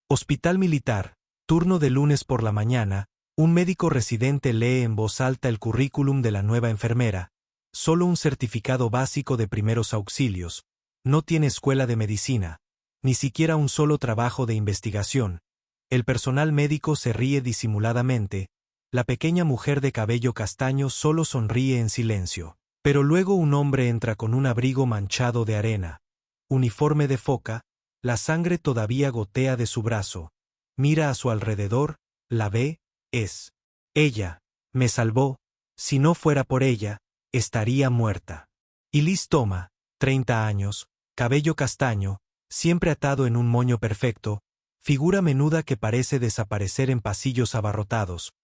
Hospital Militar, turno de lunes por la mañana, un médico residente lee en voz alta el currículum de la nueva enfermera. Solo un certificado básico de primeros auxilios. No tiene escuela de medicina. Ni siquiera un solo trabajo de investigación. El personal médico se ríe disimuladamente. La pequeña mujer de cabello castaño solo sonríe en silencio. Pero luego un hombre entra con un abrigo manchado de arena. Uniforme de foca, la sangre todavía gotea de su brazo. Mira a su alrededor, la ve, es. Ella, me salvó, si no fuera por ella, estaría muerta. Y Liz toma, 30 años, cabello castaño, siempre atado en un moño perfecto, figura menuda que parece desaparecer en pasillos abarrotados,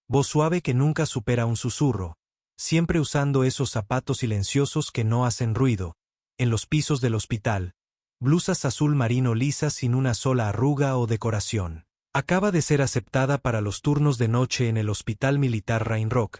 voz suave que nunca supera un susurro, siempre usando esos zapatos silenciosos que no hacen ruido, en los pisos del hospital, blusas azul marino lisas sin una sola arruga o decoración. Acaba de ser aceptada para los turnos de noche en el Hospital Militar Rainrock,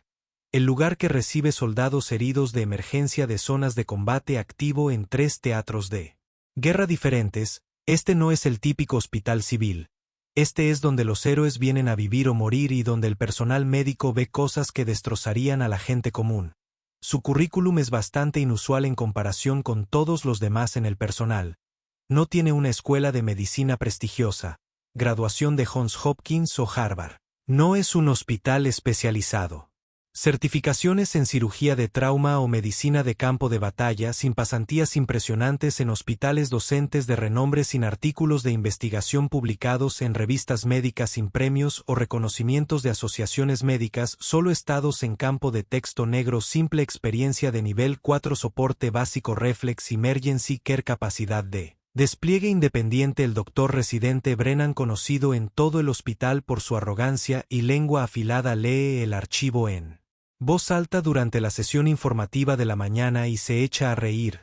el lugar que recibe soldados heridos de emergencia de zonas de combate activo en 3 teatros de guerra diferentes. Este no es el típico hospital civil. Este es donde los héroes vienen a vivir o morir y donde el personal médico ve cosas que destrozarían a la gente común. Su currículum es bastante inusual en comparación con todos los demás en el personal. No tiene una escuela de medicina prestigiosa, graduación de Johns Hopkins o Harvard. No es un hospital especializado. Certificaciones en cirugía de trauma o medicina de campo de batalla sin pasantías impresionantes en hospitales docentes de renombre sin artículos de investigación publicados en revistas médicas sin premios o reconocimientos de asociaciones médicas, solo estados en campo de texto negro, simple experiencia de nivel 4, soporte básico, reflex emergency care, capacidad de despliegue independiente. El doctor residente Brennan, conocido en todo el hospital por su arrogancia y lengua afilada, lee el archivo en voz alta durante la sesión informativa de la mañana y se echa a reír.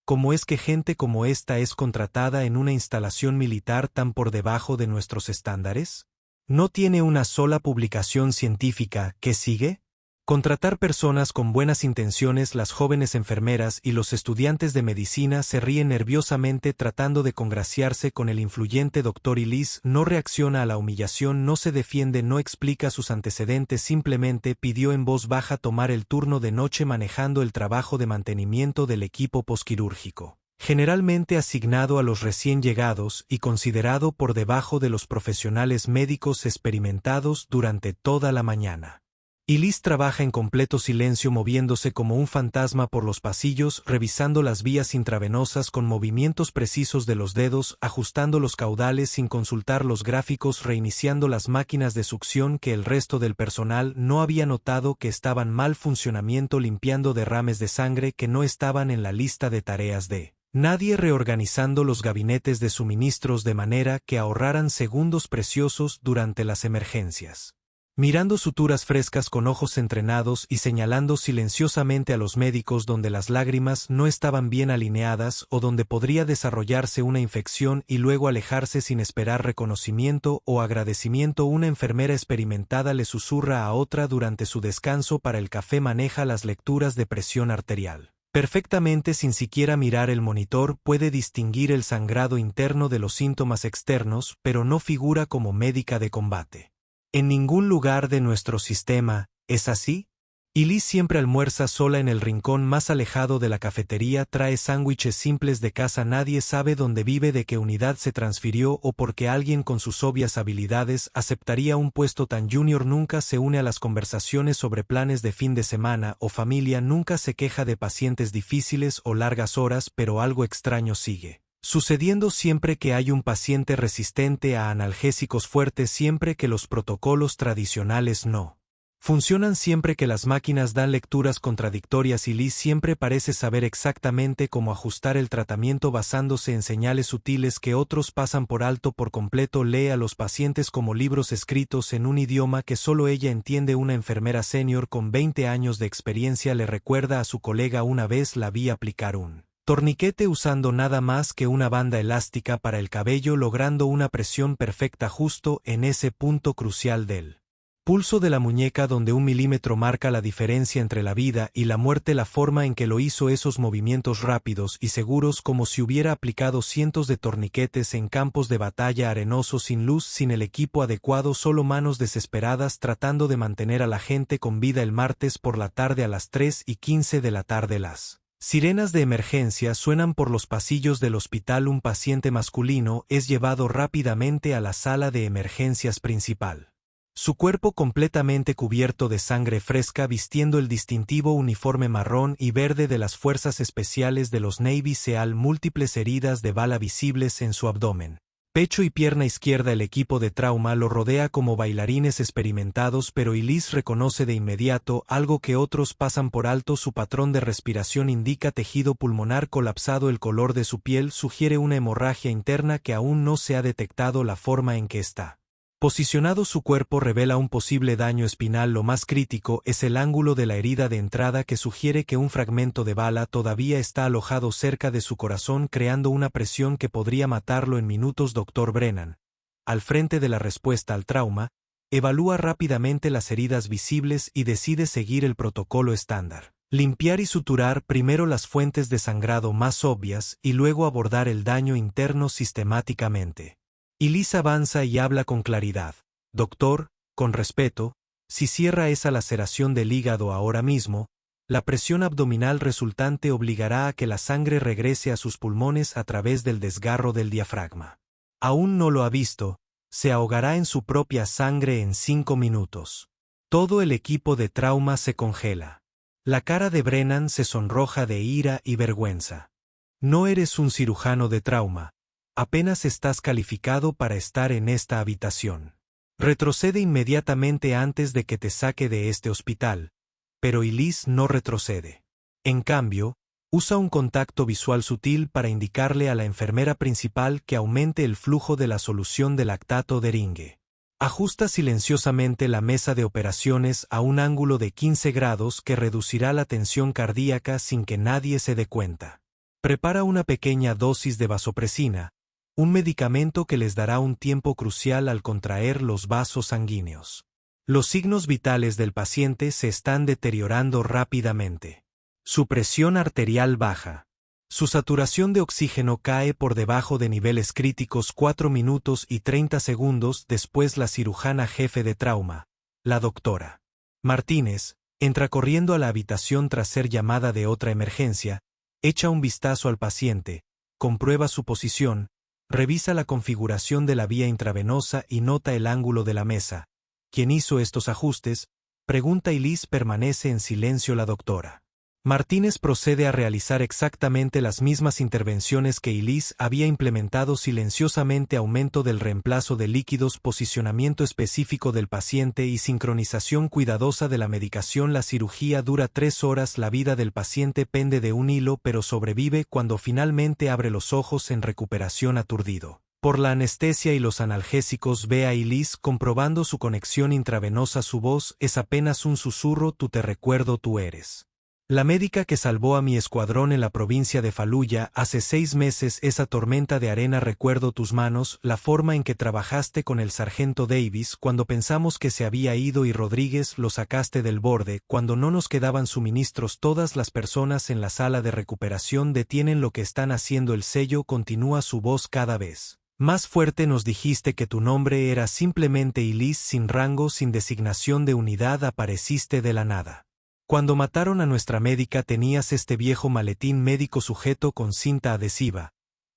¿Cómo es que gente como esta es contratada en una instalación militar tan por debajo de nuestros estándares? ¿No tiene una sola publicación científica? ¿Qué sigue? Contratar personas con buenas intenciones. Las jóvenes enfermeras y los estudiantes de medicina se ríen nerviosamente tratando de congraciarse con el influyente doctor, y Liz no reacciona a la humillación, no se defiende, no explica sus antecedentes, simplemente pidió en voz baja tomar el turno de noche manejando el trabajo de mantenimiento del equipo posquirúrgico, generalmente asignado a los recién llegados y considerado por debajo de los profesionales médicos experimentados durante toda la mañana. Y Liz trabaja en completo silencio, moviéndose como un fantasma por los pasillos, revisando las vías intravenosas con movimientos precisos de los dedos, ajustando los caudales sin consultar los gráficos, reiniciando las máquinas de succión que el resto del personal no había notado que estaban mal funcionamiento, limpiando derrames de sangre que no estaban en la lista de tareas de nadie, reorganizando los gabinetes de suministros de manera que ahorraran segundos preciosos durante las emergencias. Mirando suturas frescas con ojos entrenados y señalando silenciosamente a los médicos donde las lágrimas no estaban bien alineadas o donde podría desarrollarse una infección, y luego alejarse sin esperar reconocimiento o agradecimiento. Una enfermera experimentada le susurra a otra durante su descanso para el café. Maneja las lecturas de presión arterial perfectamente sin siquiera mirar el monitor, puede distinguir el sangrado interno de los síntomas externos, pero no figura como médica de combate. En ningún lugar de nuestro sistema, ¿es así? Y Liz siempre almuerza sola en el rincón más alejado de la cafetería, trae sándwiches simples de casa, nadie sabe dónde vive, de qué unidad se transfirió o por qué alguien con sus obvias habilidades aceptaría un puesto tan junior. Nunca se une a las conversaciones sobre planes de fin de semana o familia, nunca se queja de pacientes difíciles o largas horas, pero algo extraño sigue sucediendo siempre que hay un paciente resistente a analgésicos fuertes, siempre que los protocolos tradicionales no funcionan, siempre que las máquinas dan lecturas contradictorias, y Liz siempre parece saber exactamente cómo ajustar el tratamiento basándose en señales sutiles que otros pasan por alto por completo. Lee a los pacientes como libros escritos en un idioma que solo ella entiende. Una enfermera senior con 20 años de experiencia le recuerda a su colega: una vez la vi aplicar un torniquete usando nada más que una banda elástica para el cabello, logrando una presión perfecta justo en ese punto crucial del Pulso de la muñeca donde 1 milímetro marca la diferencia entre la vida y la muerte. La forma en que lo hizo, esos movimientos rápidos y seguros como si hubiera aplicado cientos de torniquetes en campos de batalla arenosos, sin luz, sin el equipo adecuado, solo manos desesperadas tratando de mantener a la gente con vida. El martes por la tarde a las 3:15 de la tarde las sirenas de emergencia suenan por los pasillos del hospital. Un paciente masculino es llevado rápidamente a la sala de emergencias principal. Su cuerpo completamente cubierto de sangre fresca, vistiendo el distintivo uniforme marrón y verde de las fuerzas especiales de los Navy SEAL, múltiples heridas de bala visibles en su abdomen, pecho y pierna izquierda. El equipo de trauma lo rodea como bailarines experimentados, pero Elise reconoce de inmediato algo que otros pasan por alto. Su patrón de respiración indica tejido pulmonar colapsado. El color de su piel sugiere una hemorragia interna que aún no se ha detectado. La forma en que está posicionado su cuerpo revela un posible daño espinal. Lo más crítico es el ángulo de la herida de entrada, que sugiere que un fragmento de bala todavía está alojado cerca de su corazón, creando una presión que podría matarlo en minutos. Dr. Brennan, al frente de la respuesta al trauma, evalúa rápidamente las heridas visibles y decide seguir el protocolo estándar. Limpiar y suturar primero las fuentes de sangrado más obvias y luego abordar el daño interno sistemáticamente. Elise avanza y habla con claridad. Doctor, con respeto, si cierra esa laceración del hígado ahora mismo, la presión abdominal resultante obligará a que la sangre regrese a sus pulmones a través del desgarro del diafragma. Aún no lo ha visto, se ahogará en su propia sangre en 5 minutos. Todo el equipo de trauma se congela. La cara de Brennan se sonroja de ira y vergüenza. No eres un cirujano de trauma. Apenas estás calificado para estar en esta habitación. Retrocede inmediatamente antes de que te saque de este hospital. Pero Elise no retrocede. En cambio, usa un contacto visual sutil para indicarle a la enfermera principal que aumente el flujo de la solución de lactato de Eringue. Ajusta silenciosamente la mesa de operaciones a un ángulo de 15 grados que reducirá la tensión cardíaca sin que nadie se dé cuenta. Prepara una pequeña dosis de vasopresina, un medicamento que les dará un tiempo crucial al contraer los vasos sanguíneos. Los signos vitales del paciente se están deteriorando rápidamente. Su presión arterial baja. Su saturación de oxígeno cae por debajo de niveles críticos. 4 minutos y 30 segundos después, la cirujana jefe de trauma, la doctora Martínez, entra corriendo a la habitación tras ser llamada de otra emergencia, echa un vistazo al paciente, comprueba su posición, revisa la configuración de la vía intravenosa y nota el ángulo de la mesa. ¿Quién hizo estos ajustes?, pregunta Elise. Permanece en silencio la doctora Martínez. Procede a realizar exactamente las mismas intervenciones que Elise había implementado silenciosamente: aumento del reemplazo de líquidos, posicionamiento específico del paciente y sincronización cuidadosa de la medicación. La cirugía dura 3 horas. La vida del paciente pende de un hilo, pero sobrevive cuando finalmente abre los ojos en recuperación. Aturdido por la anestesia y los analgésicos, ve a Elise comprobando su conexión intravenosa. Su voz es apenas un susurro: tú te recuerdo, tú eres la médica que salvó a mi escuadrón en la provincia de Faluya hace 6 meses. Esa tormenta de arena, recuerdo tus manos, la forma en que trabajaste con el sargento Davis cuando pensamos que se había ido y Rodríguez lo sacaste del borde cuando no nos quedaban suministros. Todas las personas en la sala de recuperación detienen lo que están haciendo. El sello continúa su voz cada vez más fuerte. Nos dijiste que tu nombre era simplemente Elise, sin rango, sin designación de unidad. Apareciste de la nada. Cuando mataron a nuestra médica tenías este viejo maletín médico sujeto con cinta adhesiva,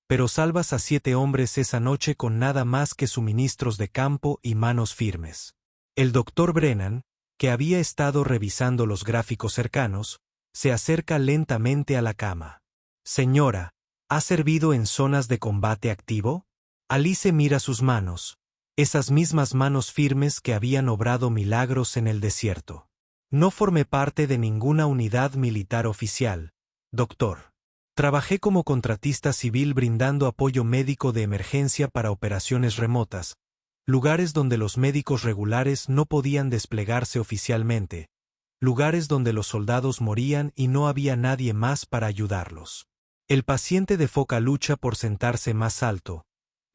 pero salvas a 7 hombres esa noche con nada más que suministros de campo y manos firmes. El doctor Brennan, que había estado revisando los gráficos cercanos, se acerca lentamente a la cama. Señora, ¿ha servido en zonas de combate activo? Alice mira sus manos, esas mismas manos firmes que habían obrado milagros en el desierto. No formé parte de ninguna unidad militar oficial, doctor. Trabajé como contratista civil brindando apoyo médico de emergencia para operaciones remotas, lugares donde los médicos regulares no podían desplegarse oficialmente, lugares donde los soldados morían y no había nadie más para ayudarlos. El paciente de Foca lucha por sentarse más alto,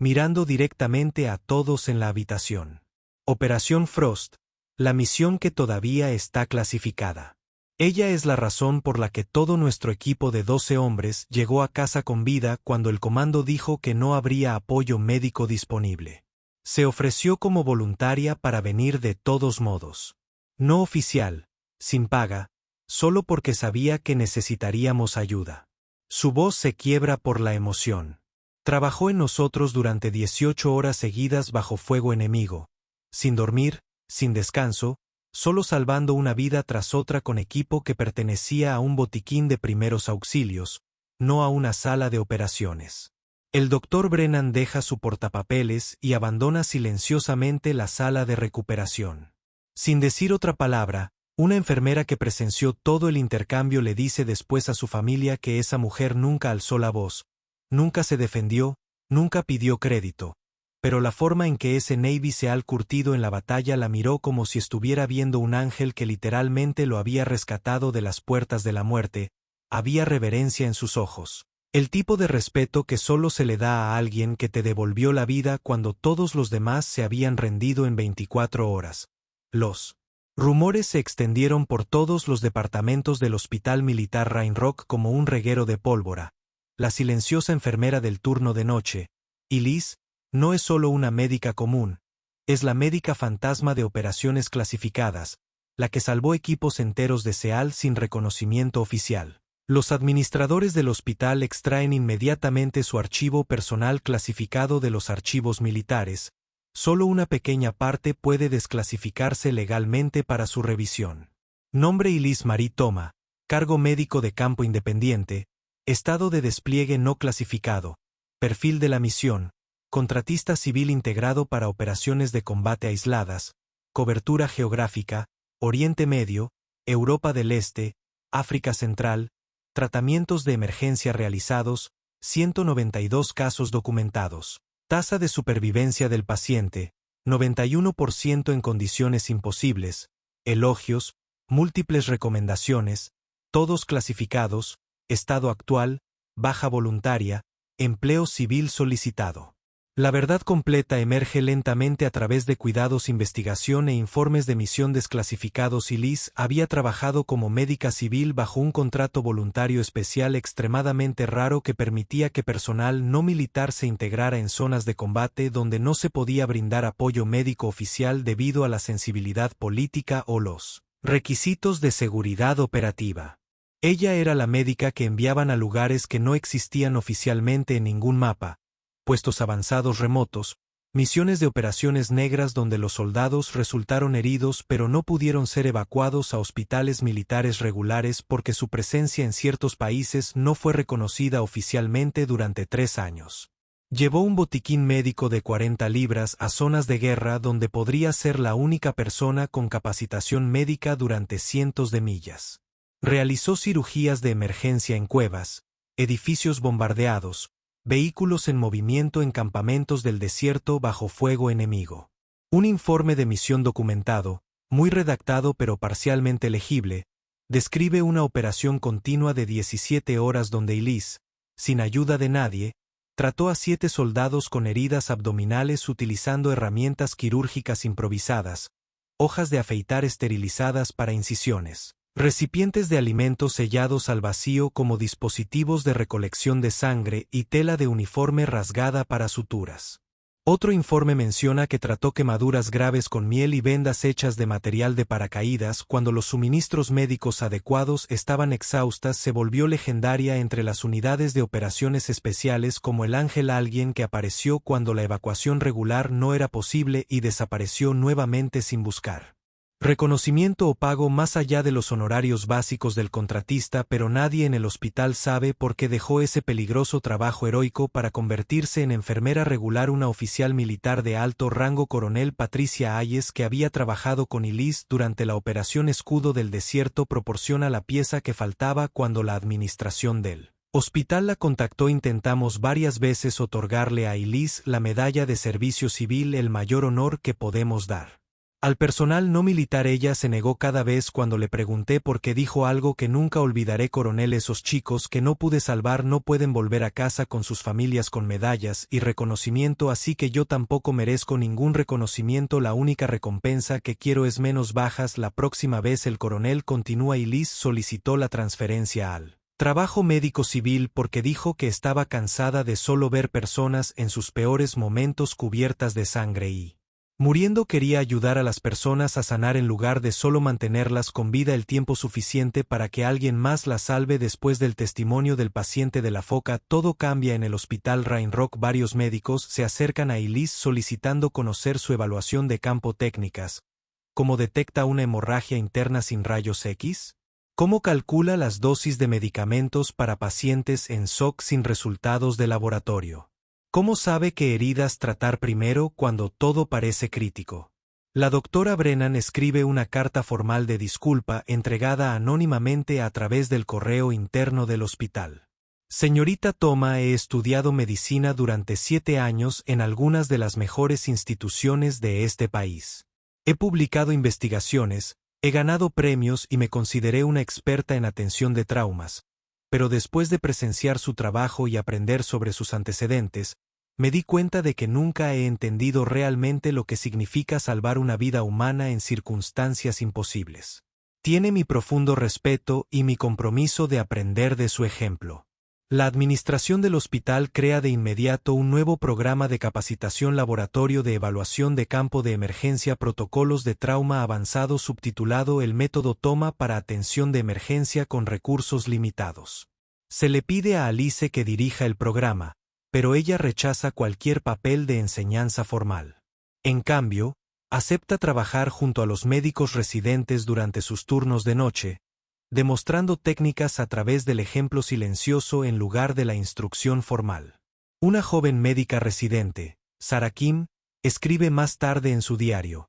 mirando directamente a todos en la habitación. Operación Frost. La misión que todavía está clasificada. Ella es la razón por la que todo nuestro equipo de 12 hombres llegó a casa con vida cuando el comando dijo que no habría apoyo médico disponible. Se ofreció como voluntaria para venir de todos modos. No oficial, sin paga, solo porque sabía que necesitaríamos ayuda. Su voz se quiebra por la emoción. Trabajó en nosotros durante 18 horas seguidas bajo fuego enemigo, sin dormir, sin descanso, solo salvando una vida tras otra con equipo que pertenecía a un botiquín de primeros auxilios, no a una sala de operaciones. El doctor Brennan deja su portapapeles y abandona silenciosamente la sala de recuperación. Sin decir otra palabra, una enfermera que presenció todo el intercambio le dice después a su familia que esa mujer nunca alzó la voz, nunca se defendió, nunca pidió crédito. Pero la forma en que ese Navy SEAL curtido en la batalla la miró como si estuviera viendo un ángel que literalmente lo había rescatado de las puertas de la muerte, había reverencia en sus ojos. El tipo de respeto que solo se le da a alguien que te devolvió la vida cuando todos los demás se habían rendido en 24 horas. Los rumores se extendieron por todos los departamentos del Hospital Militar Rain Rock como un reguero de pólvora. La silenciosa enfermera del turno de noche, Elise, no es solo una médica común, es la médica fantasma de operaciones clasificadas, la que salvó equipos enteros de SEAL sin reconocimiento oficial. Los administradores del hospital extraen inmediatamente su archivo personal clasificado de los archivos militares. Solo una pequeña parte puede desclasificarse legalmente para su revisión. Nombre Elise Marie Thoma, cargo médico de campo independiente, estado de despliegue no clasificado, perfil de la misión, contratista civil integrado para operaciones de combate aisladas, cobertura geográfica, Oriente Medio, Europa del Este, África Central, tratamientos de emergencia realizados, 192 casos documentados. Tasa de supervivencia del paciente, 91% en condiciones imposibles, elogios, múltiples recomendaciones, todos clasificados, estado actual, baja voluntaria, empleo civil solicitado. La verdad completa emerge lentamente a través de cuidados, investigación e informes de misión desclasificados. Elise había trabajado como médica civil bajo un contrato voluntario especial extremadamente raro que permitía que personal no militar se integrara en zonas de combate donde no se podía brindar apoyo médico oficial debido a la sensibilidad política o los requisitos de seguridad operativa. Ella era la médica que enviaban a lugares que no existían oficialmente en ningún mapa, puestos avanzados remotos, misiones de operaciones negras donde los soldados resultaron heridos pero no pudieron ser evacuados a hospitales militares regulares porque su presencia en ciertos países no fue reconocida oficialmente durante 3 años. Llevó un botiquín médico de 40 libras a zonas de guerra donde podría ser la única persona con capacitación médica durante cientos de millas. Realizó cirugías de emergencia en cuevas, edificios bombardeados, vehículos en movimiento en campamentos del desierto bajo fuego enemigo. Un informe de misión documentado, muy redactado pero parcialmente legible, describe una operación continua de 17 horas donde Elise, sin ayuda de nadie, trató a 7 soldados con heridas abdominales utilizando herramientas quirúrgicas improvisadas, hojas de afeitar esterilizadas para incisiones, recipientes de alimentos sellados al vacío como dispositivos de recolección de sangre y tela de uniforme rasgada para suturas. Otro informe menciona que trató quemaduras graves con miel y vendas hechas de material de paracaídas cuando los suministros médicos adecuados estaban exhaustas. Se volvió legendaria entre las unidades de operaciones especiales como el ángel alguien que apareció cuando la evacuación regular no era posible y desapareció nuevamente sin buscar reconocimiento o pago más allá de los honorarios básicos del contratista, pero nadie en el hospital sabe por qué dejó ese peligroso trabajo heroico para convertirse en enfermera regular. Una oficial militar de alto rango, coronel Patricia Hayes, que había trabajado con Elise durante la Operación Escudo del Desierto, proporciona la pieza que faltaba cuando la administración del hospital la contactó. Intentamos varias veces otorgarle a Elise la medalla de servicio civil, el mayor honor que podemos dar. Al personal no militar ella se negó cada vez cuando le pregunté por qué dijo algo que nunca olvidaré: coronel, esos chicos que no pude salvar no pueden volver a casa con sus familias con medallas y reconocimiento, así que yo tampoco merezco ningún reconocimiento, la única recompensa que quiero es menos bajas la próxima vez. El coronel continúa y Liz solicitó la transferencia al trabajo médico civil porque dijo que estaba cansada de solo ver personas en sus peores momentos cubiertas de sangre y muriendo. Quería ayudar a las personas a sanar en lugar de solo mantenerlas con vida el tiempo suficiente para que alguien más las salve. Después del testimonio del paciente de la foca, todo cambia en el hospital Rain Rock. Varios médicos se acercan a Elise solicitando conocer su evaluación de campo, técnicas. ¿Cómo detecta una hemorragia interna sin rayos X? ¿Cómo calcula las dosis de medicamentos para pacientes en shock sin resultados de laboratorio? ¿Cómo sabe qué heridas tratar primero cuando todo parece crítico? La doctora Brennan escribe una carta formal de disculpa entregada anónimamente a través del correo interno del hospital. Señorita Toma, he estudiado medicina durante 7 años en algunas de las mejores instituciones de este país. He publicado investigaciones, he ganado premios y me consideré una experta en atención de traumas. Pero después de presenciar su trabajo y aprender sobre sus antecedentes, me di cuenta de que nunca he entendido realmente lo que significa salvar una vida humana en circunstancias imposibles. Tiene mi profundo respeto y mi compromiso de aprender de su ejemplo. La administración del hospital crea de inmediato un nuevo programa de capacitación, laboratorio de evaluación de campo de emergencia, protocolos de trauma avanzado subtitulado El método Toma para atención de emergencia con recursos limitados. Se le pide a Alice que dirija el programa, pero ella rechaza cualquier papel de enseñanza formal. En cambio, acepta trabajar junto a los médicos residentes durante sus turnos de noche, demostrando técnicas a través del ejemplo silencioso en lugar de la instrucción formal. Una joven médica residente, Sarah Kim, escribe más tarde en su diario: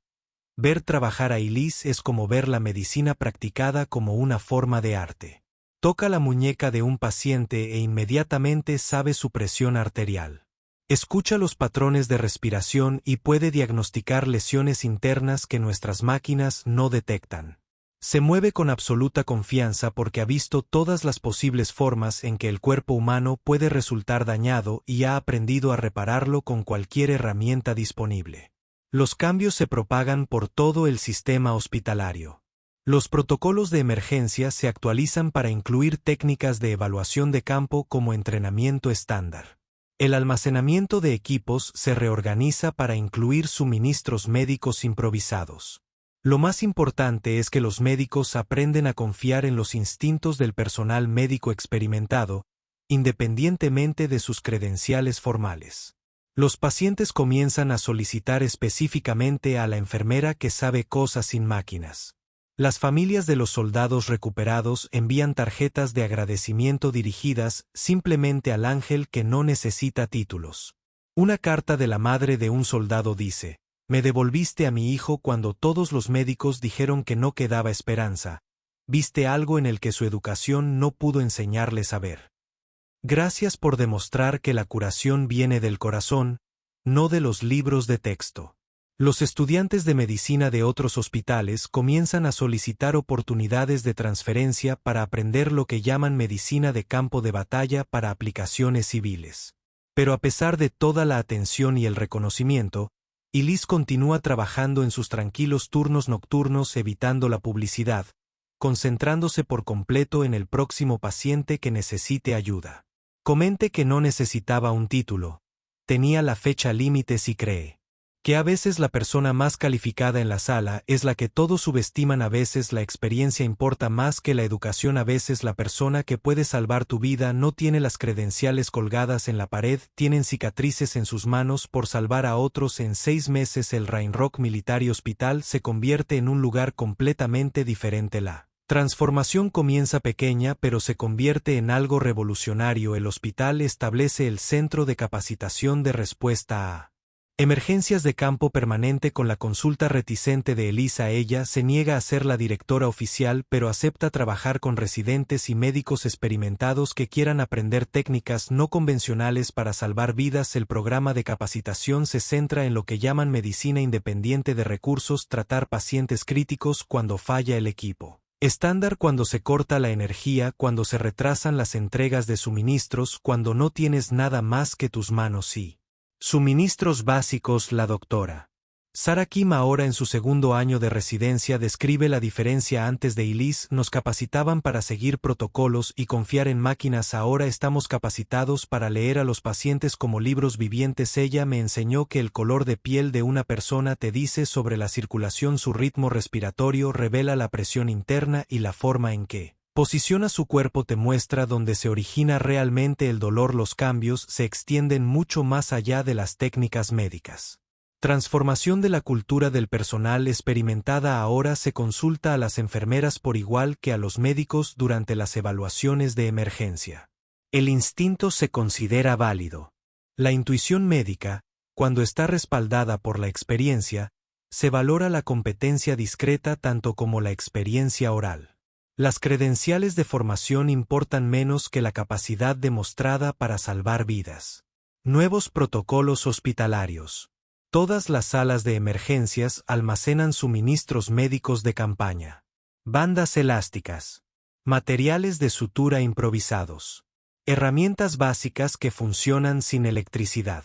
ver trabajar a Elise es como ver la medicina practicada como una forma de arte. Toca la muñeca de un paciente e inmediatamente sabe su presión arterial. Escucha los patrones de respiración y puede diagnosticar lesiones internas que nuestras máquinas no detectan. Se mueve con absoluta confianza porque ha visto todas las posibles formas en que el cuerpo humano puede resultar dañado y ha aprendido a repararlo con cualquier herramienta disponible. Los cambios se propagan por todo el sistema hospitalario. Los protocolos de emergencia se actualizan para incluir técnicas de evaluación de campo como entrenamiento estándar. El almacenamiento de equipos se reorganiza para incluir suministros médicos improvisados. Lo más importante es que los médicos aprenden a confiar en los instintos del personal médico experimentado, independientemente de sus credenciales formales. Los pacientes comienzan a solicitar específicamente a la enfermera que sabe cosas sin máquinas. Las familias de los soldados recuperados envían tarjetas de agradecimiento dirigidas simplemente al ángel que no necesita títulos. Una carta de la madre de un soldado dice: me devolviste a mi hijo cuando todos los médicos dijeron que no quedaba esperanza. Viste algo en el que su educación no pudo enseñarles a ver. Gracias por demostrar que la curación viene del corazón, no de los libros de texto. Los estudiantes de medicina de otros hospitales comienzan a solicitar oportunidades de transferencia para aprender lo que llaman medicina de campo de batalla para aplicaciones civiles. Pero a pesar de toda la atención y el reconocimiento, Elise continúa trabajando en sus tranquilos turnos nocturnos evitando la publicidad, concentrándose por completo en el próximo paciente que necesite ayuda. Comente que no necesitaba un título, tenía la fecha límite si cree que a veces la persona más calificada en la sala es la que todos subestiman. A veces la experiencia importa más que la educación. A veces la persona que puede salvar tu vida no tiene las credenciales colgadas en la pared, tienen cicatrices en sus manos por salvar a otros. En 6 meses el Rain Rock Military Hospital se convierte en un lugar completamente diferente. La transformación comienza pequeña pero se convierte en algo revolucionario. El hospital establece el Centro de Capacitación de Respuesta a Emergencias de campo permanente. Con la consulta reticente de Elisa, ella se niega a ser la directora oficial, pero acepta trabajar con residentes y médicos experimentados que quieran aprender técnicas no convencionales para salvar vidas. El programa de capacitación se centra en lo que llaman medicina independiente de recursos, tratar pacientes críticos cuando falla el equipo estándar, cuando se corta la energía, cuando se retrasan las entregas de suministros, cuando no tienes nada más que tus manos y suministros básicos. La doctora Sarah Kim, ahora en su segundo año de residencia, describe la diferencia. Antes de ILIS nos capacitaban para seguir protocolos y confiar en máquinas. Ahora estamos capacitados para leer a los pacientes como libros vivientes. Ella me enseñó que el color de piel de una persona te dice sobre la circulación, su ritmo respiratorio revela la presión interna y la forma en que posiciona su cuerpo te muestra dónde se origina realmente el dolor. Los cambios se extienden mucho más allá de las técnicas médicas. Transformación de la cultura del personal experimentada. Ahora se consulta a las enfermeras por igual que a los médicos durante las evaluaciones de emergencia. El instinto se considera válido. La intuición médica, cuando está respaldada por la experiencia, se valora la competencia discreta tanto como la experiencia oral. Las credenciales de formación importan menos que la capacidad demostrada para salvar vidas. Nuevos protocolos hospitalarios. Todas las salas de emergencias almacenan suministros médicos de campaña. Bandas elásticas. Materiales de sutura improvisados. Herramientas básicas que funcionan sin electricidad.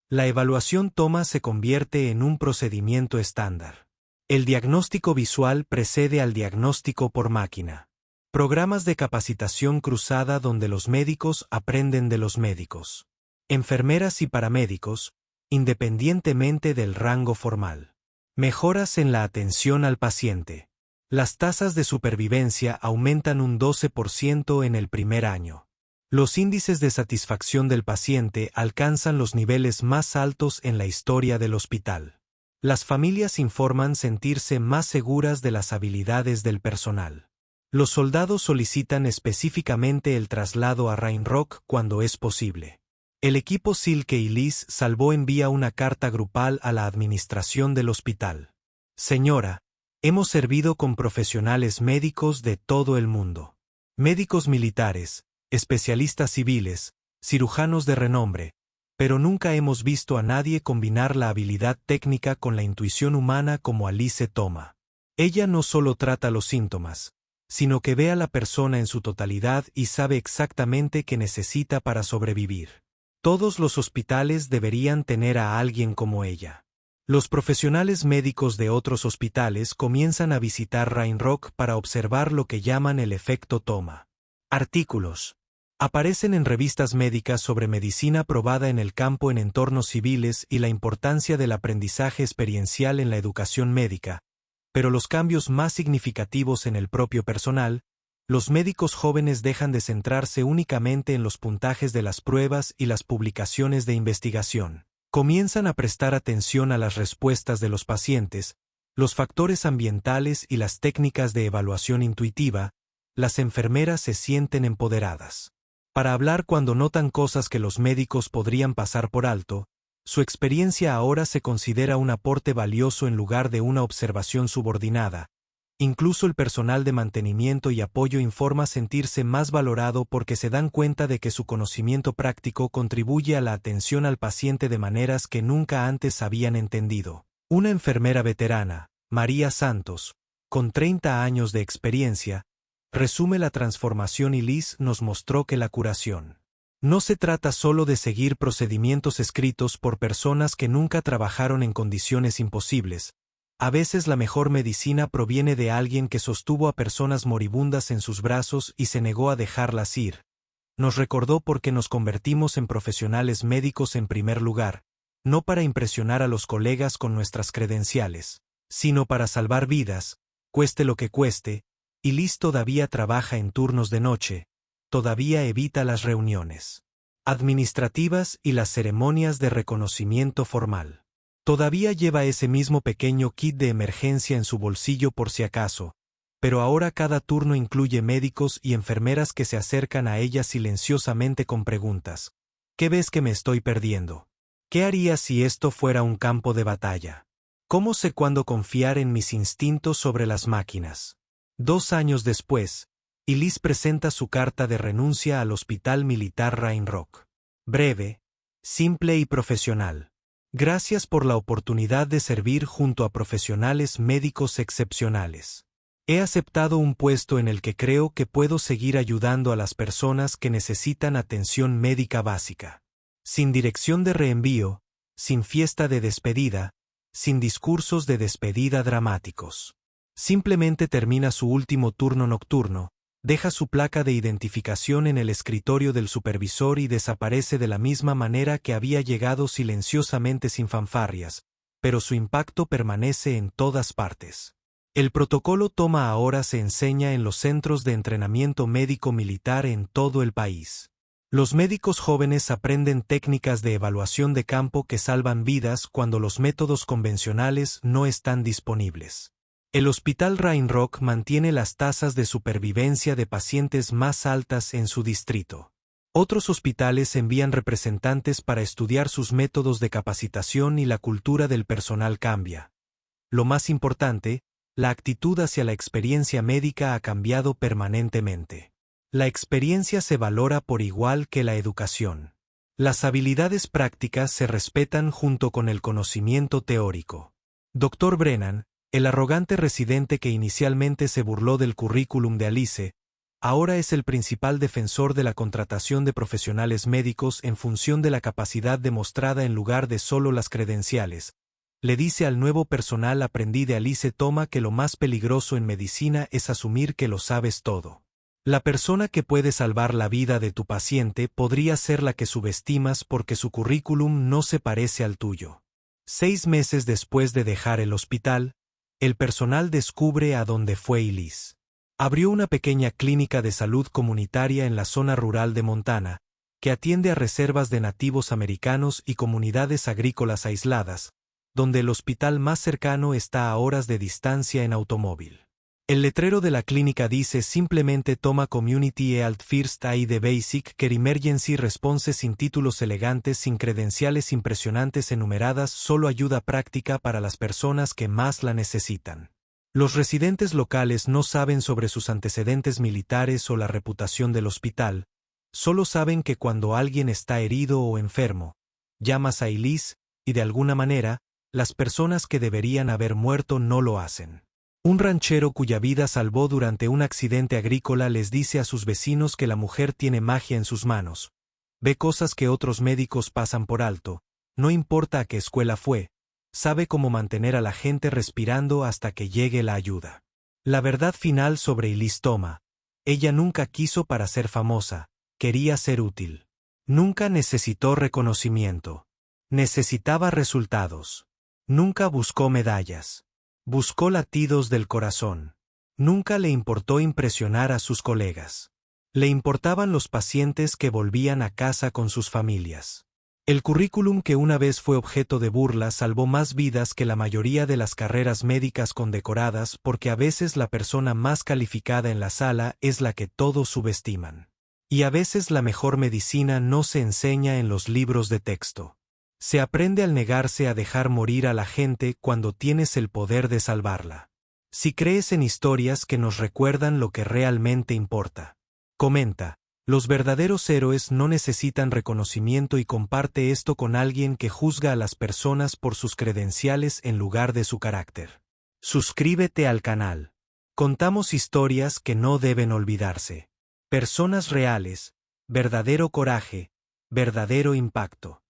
La evaluación toma se convierte en un procedimiento estándar. El diagnóstico visual precede al diagnóstico por máquina. Programas de capacitación cruzada donde los médicos aprenden de los médicos. Enfermeras y paramédicos, independientemente del rango formal. Mejoras en la atención al paciente. Las tasas de supervivencia aumentan un 12% en el primer año. Los índices de satisfacción del paciente alcanzan los niveles más altos en la historia del hospital. Las familias informan sentirse más seguras de las habilidades del personal. Los soldados solicitan específicamente el traslado a Rain Rock cuando es posible. El equipo Silke y Liz Salvo envía una carta grupal a la administración del hospital. Señora, hemos servido con profesionales médicos de todo el mundo. Médicos militares, especialistas civiles, cirujanos de renombre, pero nunca hemos visto a nadie combinar la habilidad técnica con la intuición humana como Alice toma. Ella no solo trata los síntomas, sino que ve a la persona en su totalidad y sabe exactamente qué necesita para sobrevivir. Todos los hospitales deberían tener a alguien como ella. Los profesionales médicos de otros hospitales comienzan a visitar Rain Rock para observar lo que llaman el efecto toma. Artículos. Aparecen en revistas médicas sobre medicina probada en el campo en entornos civiles y la importancia del aprendizaje experiencial en la educación médica, pero los cambios más significativos en el propio personal, los médicos jóvenes dejan de centrarse únicamente en los puntajes de las pruebas y las publicaciones de investigación. Comienzan a prestar atención a las respuestas de los pacientes, los factores ambientales y las técnicas de evaluación intuitiva. Las enfermeras se sienten empoderadas para hablar cuando notan cosas que los médicos podrían pasar por alto. Su experiencia ahora se considera un aporte valioso en lugar de una observación subordinada. Incluso el personal de mantenimiento y apoyo informa sentirse más valorado porque se dan cuenta de que su conocimiento práctico contribuye a la atención al paciente de maneras que nunca antes habían entendido. Una enfermera veterana, María Santos, con 30 años de experiencia, resume la transformación y Liz nos mostró que la curación no se trata solo de seguir procedimientos escritos por personas que nunca trabajaron en condiciones imposibles. A veces la mejor medicina proviene de alguien que sostuvo a personas moribundas en sus brazos y se negó a dejarlas ir. Nos recordó por qué nos convertimos en profesionales médicos en primer lugar, no para impresionar a los colegas con nuestras credenciales, sino para salvar vidas, cueste lo que cueste. Y Liz todavía trabaja en turnos de noche, todavía evita las reuniones administrativas y las ceremonias de reconocimiento formal. Todavía lleva ese mismo pequeño kit de emergencia en su bolsillo por si acaso, pero ahora cada turno incluye médicos y enfermeras que se acercan a ella silenciosamente con preguntas. ¿Qué ves que me estoy perdiendo? ¿Qué haría si esto fuera un campo de batalla? ¿Cómo sé cuándo confiar en mis instintos sobre las máquinas? 2 años después, Elise presenta su carta de renuncia al Hospital Militar Rain-Rock. Breve, simple y profesional. Gracias por la oportunidad de servir junto a profesionales médicos excepcionales. He aceptado un puesto en el que creo que puedo seguir ayudando a las personas que necesitan atención médica básica. Sin dirección de reenvío, sin fiesta de despedida, sin discursos de despedida dramáticos. Simplemente termina su último turno nocturno, deja su placa de identificación en el escritorio del supervisor y desaparece de la misma manera que había llegado, silenciosamente, sin fanfarrias, pero su impacto permanece en todas partes. El protocolo Toma ahora se enseña en los centros de entrenamiento médico militar en todo el país. Los médicos jóvenes aprenden técnicas de evaluación de campo que salvan vidas cuando los métodos convencionales no están disponibles. El Hospital Rain-Rock mantiene las tasas de supervivencia de pacientes más altas en su distrito. Otros hospitales envían representantes para estudiar sus métodos de capacitación y la cultura del personal cambia. Lo más importante, la actitud hacia la experiencia médica ha cambiado permanentemente. La experiencia se valora por igual que la educación. Las habilidades prácticas se respetan junto con el conocimiento teórico. Dr. Brennan, el arrogante residente que inicialmente se burló del currículum de Alice, ahora es el principal defensor de la contratación de profesionales médicos en función de la capacidad demostrada en lugar de solo las credenciales. Le dice al nuevo personal aprendiz de Alice Toma que lo más peligroso en medicina es asumir que lo sabes todo. La persona que puede salvar la vida de tu paciente podría ser la que subestimas porque su currículum no se parece al tuyo. 6 meses después de dejar el hospital, el personal descubre a dónde fue Elise. Abrió una pequeña clínica de salud comunitaria en la zona rural de Montana, que atiende a reservas de nativos americanos y comunidades agrícolas aisladas, donde el hospital más cercano está a horas de distancia en automóvil. El letrero de la clínica dice simplemente Toma Community Health First Aid Basic Care Emergency Response, sin títulos elegantes, sin credenciales impresionantes enumeradas, solo ayuda práctica para las personas que más la necesitan. Los residentes locales no saben sobre sus antecedentes militares o la reputación del hospital, solo saben que cuando alguien está herido o enfermo, llamas a Elise, y de alguna manera, las personas que deberían haber muerto no lo hacen. Un ranchero cuya vida salvó durante un accidente agrícola les dice a sus vecinos que la mujer tiene magia en sus manos. Ve cosas que otros médicos pasan por alto, no importa a qué escuela fue, sabe cómo mantener a la gente respirando hasta que llegue la ayuda. La verdad final sobre Elise Toma: ella nunca quiso para ser famosa, quería ser útil. Nunca necesitó reconocimiento. Necesitaba resultados. Nunca buscó medallas. Buscó latidos del corazón. Nunca le importó impresionar a sus colegas. Le importaban los pacientes que volvían a casa con sus familias. El currículum, que una vez fue objeto de burla, salvó más vidas que la mayoría de las carreras médicas condecoradas, porque a veces la persona más calificada en la sala es la que todos subestiman. Y a veces la mejor medicina no se enseña en los libros de texto. Se aprende al negarse a dejar morir a la gente cuando tienes el poder de salvarla. Si crees en historias que nos recuerdan lo que realmente importa. Comenta: los verdaderos héroes no necesitan reconocimiento, y comparte esto con alguien que juzga a las personas por sus credenciales en lugar de su carácter. Suscríbete al canal. Contamos historias que no deben olvidarse. Personas reales, verdadero coraje, verdadero impacto.